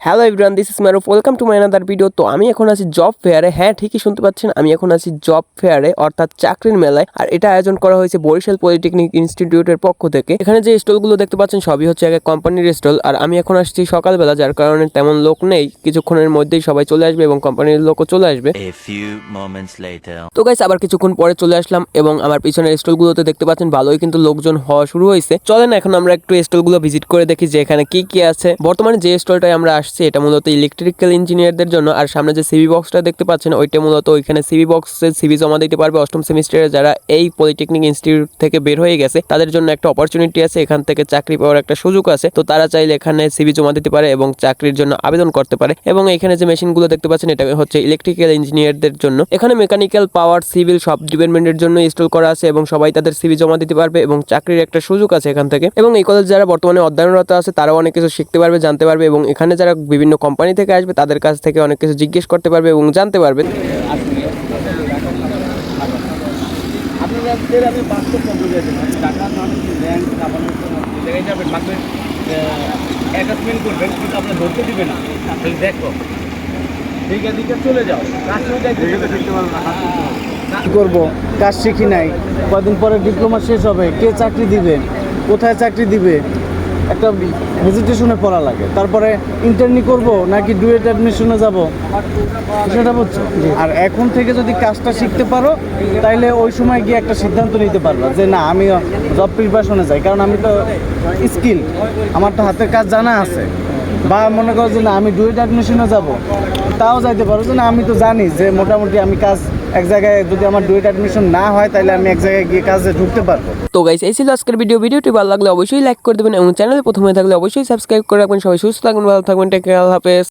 Hello everyone, this is Maruf. Welcome to my another video. তো আমি এখন আছি জব ফেয়ারে। হ্যাঁ, ঠিকই শুনতে পাচ্ছেন, আমি এখন আছি জব ফেয়ারে, অর্থাৎ চাকরির মেলায়। আর এটা আয়োজন করা হয়েছে বরিশাল পলিটেকনিক ইনস্টিটিউটের পক্ষ থেকে। এখানে যে স্টলগুলো দেখতে পাচ্ছেন সবই হচ্ছে এক কোম্পানির স্টল। আর আমি এখন আসছি সকালবেলা, যার কারণে তেমন লোক নেই। কিছুক্ষণের মধ্যেই সবাই চলে আসবে এবং কোম্পানির লোকও চলে আসবে। A few moments later. তো গাইস, আবার কিছুক্ষণ পরে চলে আসলাম এবং আমার পিছনের স্টলগুলোতে দেখতে পাচ্ছেন ভালোই কিন্তু লোকজন হওয়া শুরু হয়েছে। চলেন এখন আমরা একটু স্টলগুলো ভিজিট করে দেখি যে এখানে কি কি আছে। বর্তমানে যে স্টলটায় আমরা আসছি এটা মূলত ইলেকট্রিক্যাল ইঞ্জিনিয়ারদের জন্য। আর সামনে যে সিভি বক্সটা দেখতে পাচ্ছেন ওইটা মূলত ওইখানে সিভি বক্সে সিভি জমা দিতে পারবে অষ্টম সেমিস্টারে যারা এই পলিটেকনিক ইনস্টিটিউট থেকে বের হয়ে গেছে, তাদের জন্য একটা অপরচুনিটি আছে। এখান থেকে চাকরি পাওয়ার একটা সুযোগ আছে। তো তারা চাইলে এখানে সিভি জমা দিতে পারে এবং চাকরির জন্য আবেদন করতে পারে। এবং এখানে যে মেশিনগুলো দেখতে পাচ্ছেন এটা হচ্ছে ইলেকট্রিক্যাল ইঞ্জিনিয়ারদের জন্য। এখানে মেকানিক্যাল, পাওয়ার, সিভিল সব ডিপার্টমেন্টের জন্য ইনস্টল করা আছে এবং সবাই তাদের সিভি জমা দিতে পারবে এবং চাকরির একটা সুযোগ আছে এখান থেকে। এবং এই কলেজ যারা বর্তমানে অধ্যয়নরত আছে তারাও অনেক কিছু শিখতে পারবে, জানতে পারবে এবং এখানে যারা বিভিন্ন কোম্পানি থেকে আসবে তাদের কাছ থেকে অনেক কিছু জিজ্ঞেস করতে পারবে এবং জানতে পারবে। আপনাদের আমি বাস্তব পদ্ধতি আছে টাকা ব্যাংক জায়গায় যাবেন মাত্র অ্যাটাচমেন্ট করবেন, কিন্তু আপনার ধরতে দিবে না। তাহলে দেখো দিকে দিকে চলে যাও, কাজ হয়ে যায়, শিখতে পারবে না। কী করবো, কাজ শিখি নাই, কদিন পরে ডিপ্লোমা শেষ হবে, কে চাকরি দিবে, কোথায় চাকরি দিবে, একটা হেজিটেশনে পড়া লাগে। তারপরে ইন্টারনি করব নাকি ডুয়েট অ্যাডমিশনে যাব, সেটা বুঝছো। আর এখন থেকে যদি কাজটা শিখতে পারো তাইলে ওই সময় গিয়ে একটা সিদ্ধান্ত নিতে পারবা যে না আমি জব প্রিপারেশনে যাই, কারণ আমি তো স্কিল, আমার তো হাতের কাজ জানা আছে। বা মনে করো যে না আমি ডুয়েট অ্যাডমিশনে যাব, তাও যাইতে পারো যে না আমি তো জানি যে মোটামুটি আমি কাজ এক জায়গায়, যদি আমার ডুয়েট অ্যাডমিশন না হয় তাহলে আমি এক জায়গায় গিয়ে কাজে ঢুকতে পারবো। তো গাইস, এই ছিল আজকের ভিডিওটি ভালো লাগলে অবশ্যই লাইক করে দেবেন এবং চ্যানেলে প্রথমে থাকলে অবশ্যই সাবস্ক্রাইব করে রাখবেন। সবাই সুস্থ থাকবেন, ভালো থাকবেন, টেক কেয়ার, আল্লাহ হাফেজ।